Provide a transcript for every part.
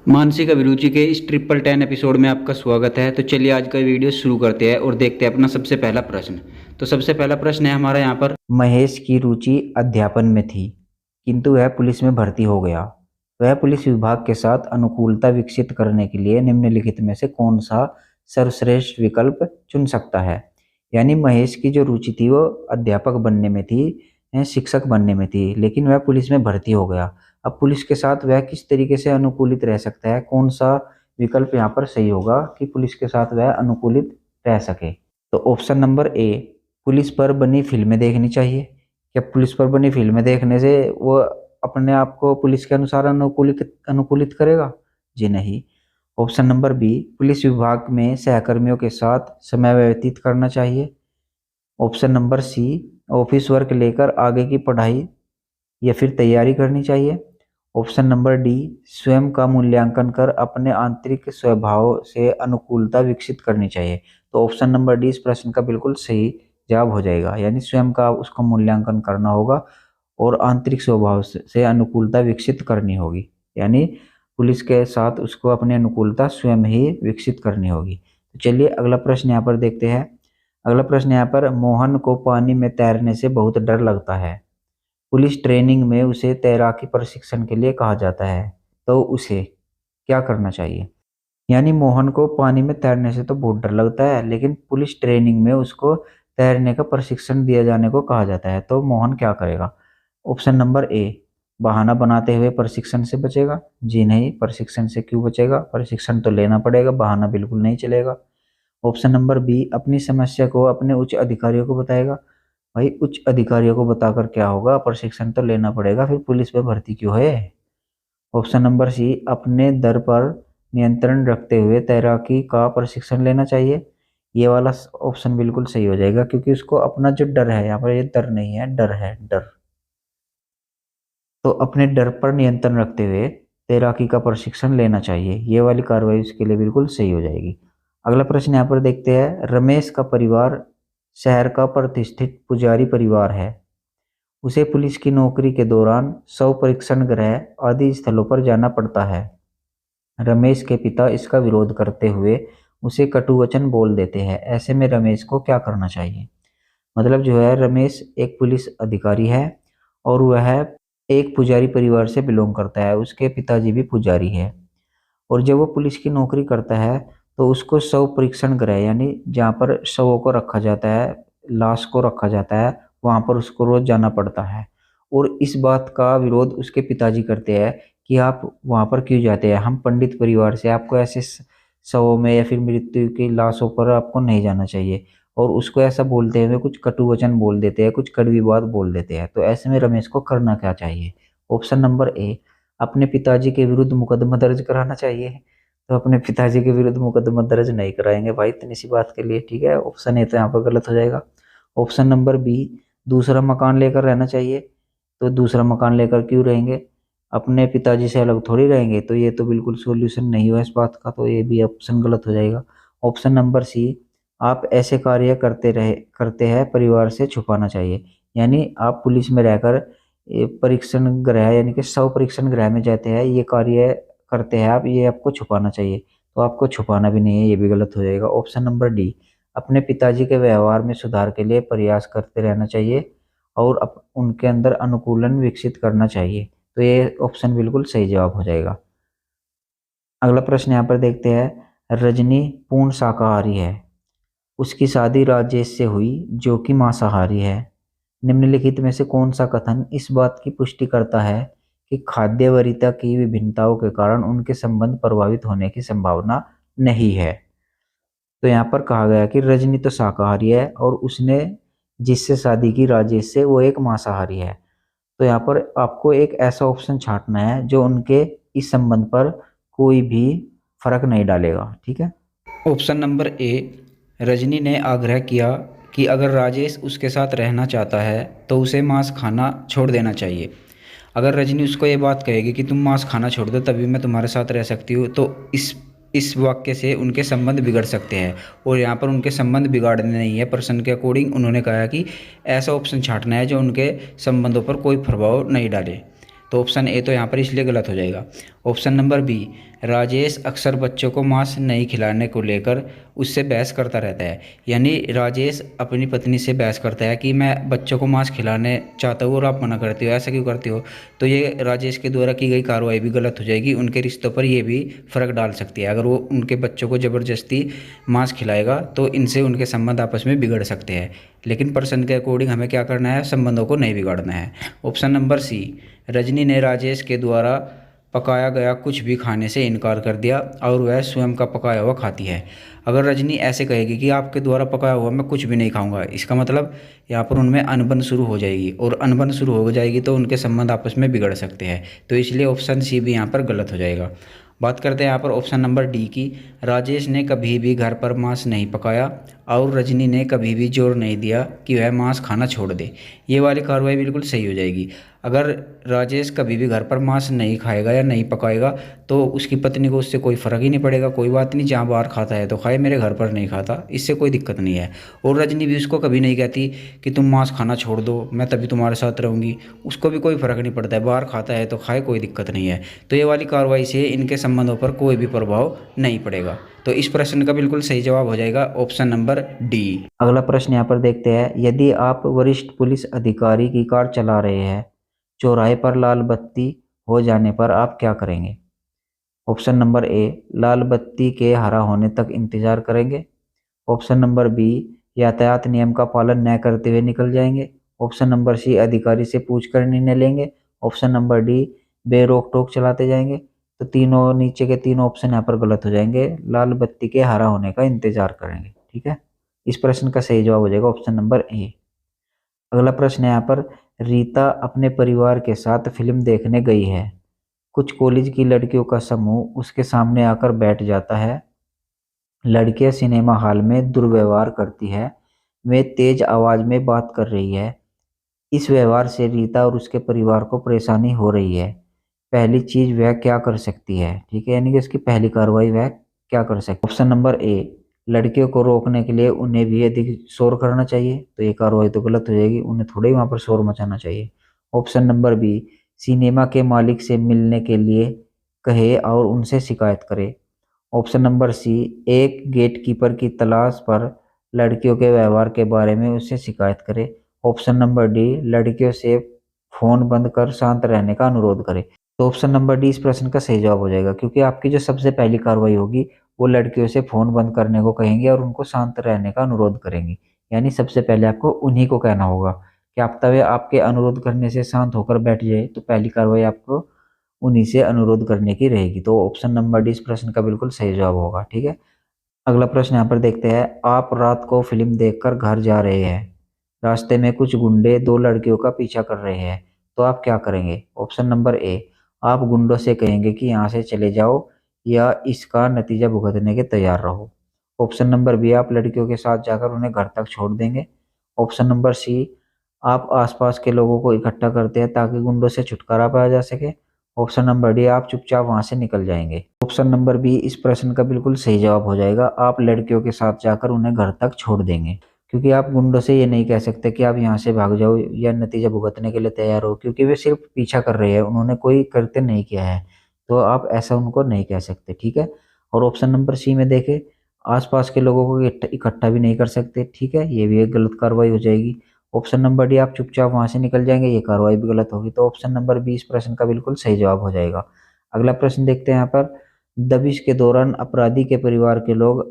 मानसिक अभिरुचि के इस 1010 एपिसोड में आपका स्वागत है। तो चलिए आज का वीडियो शुरू करते हैं और देखते हैं अपना सबसे पहला प्रश्न। तो सबसे पहला प्रश्न है हमारा यहाँ पर, महेश की रुचि अध्यापन में थी, किंतु वह पुलिस में भर्ती हो गया। वह पुलिस विभाग के साथ अनुकूलता विकसित करने के लिए निम्नलिखित में से कौन सा सर्वश्रेष्ठ विकल्प चुन सकता है। यानी महेश की जो रुचि थी वो अध्यापक बनने में थी, शिक्षक बनने में थी, लेकिन वह पुलिस में भर्ती हो गया। अब पुलिस के साथ वह किस तरीके से अनुकूलित रह सकता है, कौन सा विकल्प यहाँ पर सही होगा कि पुलिस के साथ वह अनुकूलित रह सके। तो ऑप्शन नंबर ए, पुलिस पर बनी फिल्में देखनी चाहिए। क्या पुलिस पर बनी फिल्में देखने से वो अपने आप को पुलिस के अनुसार अनुकूलित अनुकूलित करेगा? जी नहीं। ऑप्शन नंबर बी, पुलिस विभाग में सहकर्मियों के साथ समय व्यतीत करना चाहिए। Option number C, office work लेकर आगे की पढ़ाई या फिर तैयारी करनी चाहिए। ऑप्शन नंबर डी, स्वयं का मूल्यांकन कर अपने आंतरिक स्वभाव से अनुकूलता विकसित करनी चाहिए। तो ऑप्शन नंबर डी इस प्रश्न का बिल्कुल सही जवाब हो जाएगा, यानी स्वयं का उसका मूल्यांकन करना होगा और आंतरिक स्वभाव से अनुकूलता विकसित करनी होगी। यानी पुलिस के साथ उसको अपनी अनुकूलता स्वयं ही विकसित करनी होगी। तो चलिए अगला प्रश्न यहाँ पर देखते हैं। अगला प्रश्न यहाँ पर, मोहन को पानी में तैरने से बहुत डर लगता है। पुलिस ट्रेनिंग में उसे तैराकी प्रशिक्षण के लिए कहा जाता है, तो उसे क्या करना चाहिए। यानी मोहन को पानी में तैरने से तो बहुत डर लगता है, लेकिन पुलिस ट्रेनिंग में उसको तैरने का प्रशिक्षण दिया जाने को कहा जाता है, तो मोहन क्या करेगा। ऑप्शन नंबर ए, बहाना बनाते हुए प्रशिक्षण से बचेगा। जी नहीं, प्रशिक्षण से क्यों बचेगा, प्रशिक्षण तो लेना पड़ेगा, बहाना बिल्कुल नहीं चलेगा। ऑप्शन नंबर बी, अपनी समस्या को अपने उच्च अधिकारियों को बताएगा। भाई उच्च अधिकारियों को बताकर क्या होगा, प्रशिक्षण तो लेना पड़ेगा, फिर पुलिस में भर्ती क्यों है। ऑप्शन नंबर सी, अपने दर पर नियंत्रण रखते हुए तैराकी का प्रशिक्षण लेना चाहिए। ये वाला ऑप्शन बिल्कुल सही हो जाएगा, क्योंकि उसको अपना जो डर है, यहाँ पर ये डर नहीं है, डर है, डर। तो अपने डर पर नियंत्रण रखते हुए तैराकी का प्रशिक्षण लेना चाहिए, ये वाली कार्रवाई उसके लिए बिल्कुल सही हो जाएगी। अगला प्रश्न यहाँ पर देखते हैं। रमेश का परिवार शहर का प्रतिष्ठित पुजारी परिवार है। उसे पुलिस की नौकरी के दौरान शव परीक्षण गृह आदि स्थलों पर जाना पड़ता है। रमेश के पिता इसका विरोध करते हुए उसे कटु वचन बोल देते हैं। ऐसे में रमेश को क्या करना चाहिए। मतलब जो है, रमेश एक पुलिस अधिकारी है और वह एक पुजारी परिवार से बिलोंग करता है, उसके पिताजी भी पुजारी है। और जब वो पुलिस की नौकरी करता है तो उसको शव परीक्षण गृह, यानी जहाँ पर शवों को रखा जाता है, लाश को रखा जाता है, वहाँ पर उसको रोज जाना पड़ता है। और इस बात का विरोध उसके पिताजी करते हैं कि आप वहाँ पर क्यों जाते हैं, हम पंडित परिवार से, आपको ऐसे शवों में या फिर मृत्यु की लाशों पर आपको नहीं जाना चाहिए। और उसको ऐसा बोलते हुए कुछ कटु वचन बोल देते हैं, कुछ कड़वी बात बोल देते हैं। तो ऐसे में रमेश को करना क्या चाहिए। ऑप्शन नंबर ए, अपने पिताजी के विरुद्ध मुकदमा दर्ज कराना चाहिए। तो अपने पिताजी के विरुद्ध मुकदमा दर्ज नहीं कराएंगे भाई इतनी सी बात के लिए, ठीक है। ऑप्शन ए तो यहाँ पर गलत हो जाएगा। ऑप्शन नंबर बी, दूसरा मकान लेकर रहना चाहिए। तो दूसरा मकान लेकर क्यों रहेंगे, अपने पिताजी से अलग थोड़ी रहेंगे, तो ये तो बिल्कुल सॉल्यूशन नहीं हुआ इस बात का, तो ये भी ऑप्शन गलत हो जाएगा। ऑप्शन नंबर सी, आप ऐसे कार्य करते हैं परिवार से छुपाना चाहिए। यानी आप पुलिस में रहकर परीक्षण गृह यानी कि शव परीक्षण गृह में जाते हैं, ये कार्य करते हैं आप, ये आपको छुपाना चाहिए। तो आपको छुपाना भी नहीं है, ये भी गलत हो जाएगा। ऑप्शन नंबर डी, अपने पिताजी के व्यवहार में सुधार के लिए प्रयास करते रहना चाहिए और उनके अंदर अनुकूलन विकसित करना चाहिए। तो ये ऑप्शन बिल्कुल सही जवाब हो जाएगा। अगला प्रश्न यहाँ पर देखते हैं। रजनी पूर्ण शाकाहारी है, उसकी शादी राजेश से हुई जो कि मांसाहारी है। निम्नलिखित में से कौन सा कथन इस बात की पुष्टि करता है कि खाद्य वरीयता की विभिन्नताओं के कारण उनके संबंध प्रभावित होने की संभावना नहीं है। तो यहाँ पर कहा गया कि रजनी तो शाकाहारी है और उसने जिससे शादी की राजेश से, वो एक मांसाहारी है। तो यहाँ पर आपको एक ऐसा ऑप्शन छांटना है जो उनके इस संबंध पर कोई भी फर्क नहीं डालेगा, ठीक है। ऑप्शन नंबर ए, रजनी ने आग्रह किया कि अगर राजेश उसके साथ रहना चाहता है तो उसे मांस खाना छोड़ देना चाहिए। अगर रजनी उसको ये बात कहेगी कि तुम मांस खाना छोड़ दो तभी मैं तुम्हारे साथ रह सकती हूँ, तो इस वाक्य से उनके संबंध बिगड़ सकते हैं। और यहाँ पर उनके संबंध बिगाड़ने नहीं है, प्रश्न के अकॉर्डिंग उन्होंने कहा कि ऐसा ऑप्शन छांटना है जो उनके संबंधों पर कोई प्रभाव नहीं डाले। तो ऑप्शन ए तो यहाँ पर इसलिए गलत हो जाएगा। ऑप्शन नंबर बी, राजेश अक्सर बच्चों को मांस नहीं खिलाने को लेकर उससे बहस करता रहता है। यानी राजेश अपनी पत्नी से बहस करता है कि मैं बच्चों को मांस खिलाने चाहता हूँ और आप मना करती हो, ऐसा क्यों करती हो। तो ये राजेश के द्वारा की गई कार्रवाई भी गलत हो जाएगी, उनके रिश्तों पर ये भी फ़र्क डाल सकती है। अगर वो उनके बच्चों को ज़बरदस्ती मांस खिलाएगा तो इनसे उनके संबंध आपस में बिगड़ सकते हैं। लेकिन प्रश्न के अकॉर्डिंग हमें क्या करना है, संबंधों को नहीं बिगाड़ना है। ऑप्शन नंबर सी, रजनी ने राजेश के द्वारा पकाया गया कुछ भी खाने से इनकार कर दिया और वह स्वयं का पकाया हुआ खाती है। अगर रजनी ऐसे कहेगी कि आपके द्वारा पकाया हुआ मैं कुछ भी नहीं खाऊंगा, इसका मतलब यहाँ पर उनमें अनबन शुरू हो जाएगी, और अनबन शुरू हो जाएगी तो उनके संबंध आपस में बिगड़ सकते हैं। तो इसलिए ऑप्शन सी भी यहाँ पर गलत हो जाएगा। बात करते हैं यहाँ पर ऑप्शन नंबर डी की। राजेश ने कभी भी घर पर मांस नहीं पकाया और रजनी ने कभी भी जोर नहीं दिया कि वह मांस खाना छोड़ दे। ये वाली कार्रवाई बिल्कुल सही हो जाएगी। अगर राजेश कभी भी घर पर मांस नहीं खाएगा या नहीं पकाएगा तो उसकी पत्नी को उससे कोई फ़र्क ही नहीं पड़ेगा, कोई बात नहीं, जहाँ बाहर खाता है तो खाए, मेरे घर पर नहीं खाता, इससे कोई दिक्कत नहीं है। और रजनी भी उसको कभी नहीं कहती कि तुम मांस खाना छोड़ दो, मैं तभी तुम्हारे साथ रहूँगी, उसको भी कोई फ़र्क नहीं पड़ता है, बाहर खाता है तो खाए, कोई दिक्कत नहीं है। तो ये वाली कार्रवाई से इनके संबंधों पर कोई भी प्रभाव नहीं पड़ेगा। तो इस प्रश्न का बिल्कुल सही जवाब हो जाएगा ऑप्शन नंबर डी। अगला प्रश्न यहाँ पर देखते हैं, यदि आप वरिष्ठ पुलिस अधिकारी की कार चला रहे हैं, चौराहे पर लाल बत्ती हो जाने पर आप क्या करेंगे? ऑप्शन नंबर ए, लाल बत्ती के हरा होने तक इंतजार करेंगे। ऑप्शन नंबर बी, यातायात नियम का पालन न करते हुए निकल जाएंगे। ऑप्शन नंबर सी, अधिकारी से पूछकर निर्णय लेंगे। ऑप्शन नंबर डी, बेरोक टोक चलाते जाएंगे। तो तीनों नीचे के तीनों ऑप्शन यहाँ पर गलत हो जाएंगे, लाल बत्ती के हरा होने का इंतजार करेंगे। ठीक है, इस प्रश्न का सही जवाब हो जाएगा ऑप्शन नंबर ए। अगला प्रश्न है यहाँ पर, रीता अपने परिवार के साथ फिल्म देखने गई है। कुछ कॉलेज की लड़कियों का समूह उसके सामने आकर बैठ जाता है। लड़कियां सिनेमा हॉल में दुर्व्यवहार करती है, वे तेज आवाज में बात कर रही है। इस व्यवहार से रीता और उसके परिवार को परेशानी हो रही है। पहली चीज वह क्या कर सकती है? ठीक है, यानी कि उसकी पहली कार्रवाई वह क्या कर सकती है? ऑप्शन नंबर ए, लड़कियों को रोकने के लिए उन्हें भी अधिक शोर करना चाहिए। तो ये कार्रवाई तो गलत हो जाएगी, उन्हें थोड़े ही वहां पर शोर मचाना चाहिए। ऑप्शन नंबर बी, सिनेमा के मालिक से मिलने के लिए कहे और उनसे शिकायत करे। ऑप्शन नंबर सी, एक गेटकीपर की तलाश पर लड़कियों के व्यवहार के बारे में उससे शिकायत करे। ऑप्शन नंबर डी, लड़कियों से फोन बंद कर शांत रहने का अनुरोध करे। तो ऑप्शन नंबर डी इस प्रश्न का सही जवाब हो जाएगा, क्योंकि आपकी जो सबसे पहली कार्रवाई होगी वो लड़कियों से फोन बंद करने को कहेंगे और उनको शांत रहने का अनुरोध करेंगे। यानी सबसे पहले आपको उन्हीं को कहना होगा कि आप तवे आपके अनुरोध करने से शांत होकर बैठ जाए, तो पहली कार्रवाई आपको उन्हीं से अनुरोध करने की रहेगी। तो ऑप्शन नंबर डी इस प्रश्न का बिल्कुल सही जवाब होगा। ठीक है, अगला प्रश्न यहाँ पर देखते हैं, आप रात को फिल्म देखकर घर जा रहे हैं। रास्ते में कुछ गुंडे दो लड़कियों का पीछा कर रहे हैं, तो आप क्या करेंगे? ऑप्शन नंबर ए, आप गुंडों से कहेंगे कि यहाँ से चले जाओ या इसका नतीजा भुगतने के तैयार रहो। ऑप्शन नंबर बी, आप लड़कियों के साथ जाकर उन्हें घर तक छोड़ देंगे। ऑप्शन नंबर सी, आप आसपास के लोगों को इकट्ठा करते हैं ताकि गुंडों से छुटकारा पाया जा सके। ऑप्शन नंबर डी, आप चुपचाप वहां से निकल जाएंगे। ऑप्शन नंबर बी इस प्रश्न का बिल्कुल सही जवाब हो जाएगा, आप लड़कियों के साथ जाकर उन्हें घर तक छोड़ देंगे। क्योंकि आप गुंडों से ये नहीं कह सकते कि आप यहाँ से भाग जाओ या नतीजा भुगतने के लिए तैयार हो, क्योंकि वे सिर्फ पीछा कर रहे हैं, उन्होंने कोई कृत्य नहीं किया है, तो आप ऐसा उनको नहीं कह सकते। ठीक है, और ऑप्शन नंबर सी में देखें, आसपास के लोगों को इकट्ठा भी नहीं कर सकते। ठीक है, ये भी एक गलत कार्रवाई हो जाएगी। ऑप्शन नंबर डी, आप चुपचाप वहां से निकल जाएंगे, ये कार्रवाई भी गलत होगी। तो ऑप्शन नंबर बी इस प्रश्न का बिल्कुल सही जवाब हो जाएगा। अगला प्रश्न देखते हैं यहाँ पर, दबिश के दौरान अपराधी के परिवार के लोग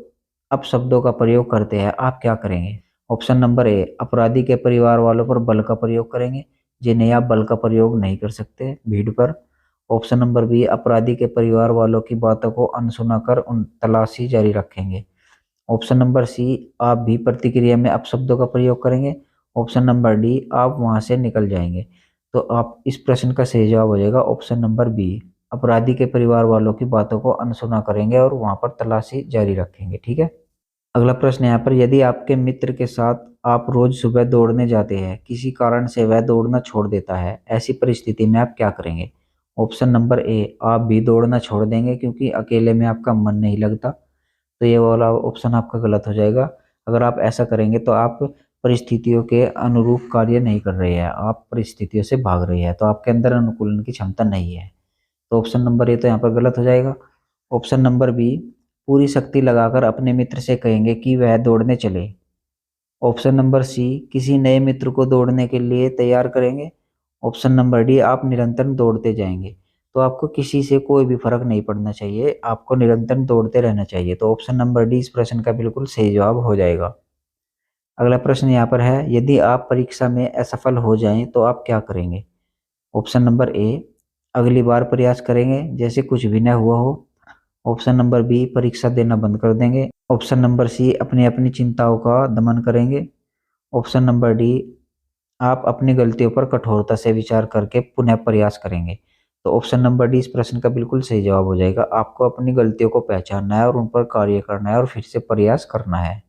अपशब्दों का प्रयोग करते हैं, आप क्या करेंगे? ऑप्शन नंबर ए, अपराधी के परिवार वालों पर बल का प्रयोग करेंगे, जिन्हें आप बल का प्रयोग नहीं कर सकते भीड़ पर। ऑप्शन नंबर बी, अपराधी के परिवार वालों की बातों को अनसुना कर उन तलाशी जारी रखेंगे। ऑप्शन नंबर सी, आप भी प्रतिक्रिया में अपशब्दों का प्रयोग करेंगे। ऑप्शन नंबर डी, आप वहां से निकल जाएंगे। तो आप इस प्रश्न का सही जवाब हो जाएगा ऑप्शन नंबर बी, अपराधी के परिवार वालों की बातों को अनसुना करेंगे और वहां पर तलाशी जारी रखेंगे। ठीक है, अगला प्रश्न यहाँ पर, यदि आपके मित्र के साथ आप रोज सुबह दौड़ने जाते हैं, किसी कारण से वह दौड़ना छोड़ देता है, ऐसी परिस्थिति में आप क्या करेंगे? ऑप्शन नंबर ए, आप भी दौड़ना छोड़ देंगे क्योंकि अकेले में आपका मन नहीं लगता। तो ये वाला ऑप्शन आपका गलत हो जाएगा। अगर आप ऐसा करेंगे तो आप परिस्थितियों के अनुरूप कार्य नहीं कर रहे हैं, आप परिस्थितियों से भाग रहे हैं, तो आपके अंदर अनुकूलन की क्षमता नहीं है। तो ऑप्शन नंबर ए तो यहाँ पर गलत हो जाएगा। ऑप्शन नंबर बी, पूरी शक्ति लगाकर अपने मित्र से कहेंगे कि वह दौड़ने चले। ऑप्शन नंबर सी, किसी नए मित्र को दौड़ने के लिए तैयार करेंगे। ऑप्शन नंबर डी, आप निरंतर दौड़ते जाएंगे। तो आपको किसी से कोई भी फर्क नहीं पड़ना चाहिए, आपको निरंतर दौड़ते रहना चाहिए। तो ऑप्शन नंबर डी इस प्रश्न का बिल्कुल सही जवाब हो जाएगा। अगला प्रश्न यहाँ पर है, यदि आप परीक्षा में असफल हो जाएं तो आप क्या करेंगे। ऑप्शन नंबर ए, अगली बार प्रयास करेंगे जैसे कुछ भी न हुआ हो। ऑप्शन नंबर बी, परीक्षा देना बंद कर देंगे। ऑप्शन नंबर सी, अपनी अपनी चिंताओं का दमन करेंगे। ऑप्शन नंबर डी, आप अपनी गलतियों पर कठोरता से विचार करके पुनः प्रयास करेंगे। तो ऑप्शन नंबर डी इस प्रश्न का बिल्कुल सही जवाब हो जाएगा। आपको अपनी गलतियों को पहचानना है और उन पर कार्य करना है और फिर से प्रयास करना है।